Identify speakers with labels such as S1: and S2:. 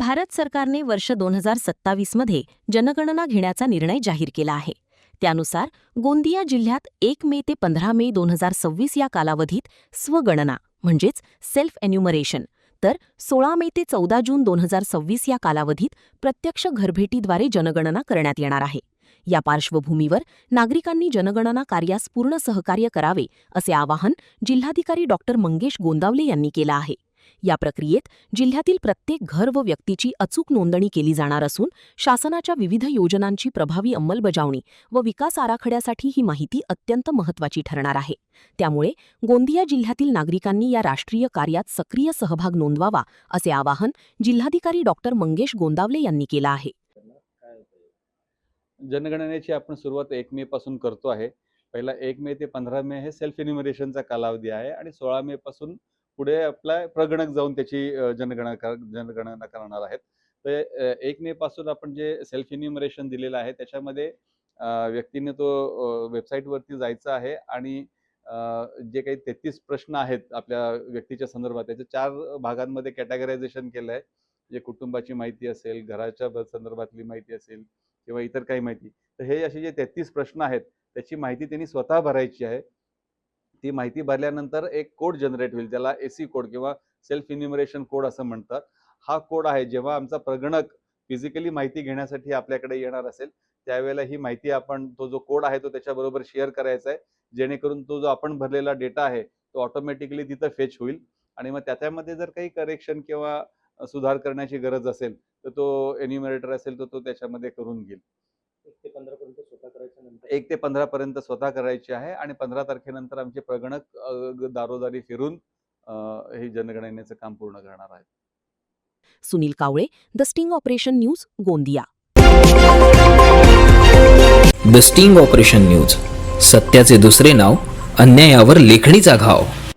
S1: भारत सरकारने वर्ष 2027 मध्ये जनगणना घेण्याचा निर्णय जाहीर केला आहे. त्यानुसार गोंदिया जिल्ह्यात 1 मे ते 15 मे 2026 या कालावधीत स्वगणना म्हणजेच सेल्फ एन्युमरेशन, तर 16 मे ते 14 जून 2026 या कालावधीत प्रत्यक्ष घरभेटीद्वारे जनगणना करण्यात येणार आहे. या पार्श्वभूमीवर नागरिकांनी जनगणना कार्यास पूर्ण सहकार्य करावे असे आवाहन जिल्हाधिकारी डॉ. मंगेश गोंदावले यांनी केलं आहे. या प्रक्रियेत जिल्ह्यातील प्रत्येक घर व व्यक्तीची अचूक नोंदणी केली जाणार असून शासनाच्या विविध योजनांची प्रभावी अंमलबजावणी व विकास आराखड्यासाठी ही माहिती अत्यंत महत्त्वाची ठरणार आहे. त्यामुळे गोंदिया जिल्ह्यातील नागरिकांनी या राष्ट्रीय कार्यात सक्रिय सहभाग नोंदवावा असे आवाहन जिल्हाधिकारी डॉ. मंगेश गोंदावले यांनी केलं आहे.
S2: जनगणनेची आपण सुरुवात 1 मे पासून करतो आहे. पहिला 1 मे ते 15 मे हे सेल्फ इन्युमरेशनचा कालावधी आहे आणि 16 मे पासून पुढे आपला प्रगणक जाऊन त्याची जनगणना करणार आहेत. तर 1 मे पासून आपण जे सेल्फ इन्युमरेशन दिलेलं आहे त्याच्यामध्ये व्यक्तीने तो वेबसाईटवरती जायचं आहे आणि जे काही 33 प्रश्न आहेत आपल्या व्यक्तीच्या संदर्भात त्याचे 4 भागांमध्ये कॅटेगरायझेशन केलं आहे. जे कुटुंबाची माहिती असेल, घराच्या संदर्भातली माहिती असेल किंवा इतर काही माहिती, तर हे असे जे 33 प्रश्न आहेत त्याची माहिती त्यांनी स्वतः भरायची आहे. ती माहिती भरल्यानंतर एक कोड जनरेट होईल, त्याला एसी कोड किंवा सेल्फ इन्युमरेशन कोड असं म्हणतात. हा कोड आहे जेव्हा आमचा प्रगणक फिजिकली माहिती घेण्यासाठी आपल्याकडे येणार असेल त्यावेळेला ही माहिती आपण तो जो कोड आहे तो त्याच्याबरोबर शेअर करायचा आहे, जेणेकरून तो जो आपण भरलेला डेटा आहे तो ऑटोमॅटिकली तिथं फेच होईल आणि मग त्याच्यामध्ये जर काही करेक्शन किंवा सुधार करण्याची गरज असेल तर तो एन्युमरेटर असेल तर तो त्याच्यामध्ये करून घेईल. 1 ते 15 पर्यंत स्वतः करायची आहे आणि 15 तारखेनंतर आमचे प्रगणक दारोदारी फिरून हे जनगणनेचं काम पूर्ण करणार आहेत.
S1: Sunil Kawale, the sting operation news, Gondia.
S3: The sting operation news, सत्याचे दुसरे नाव, अन्यायावर लेखणीचा घाव.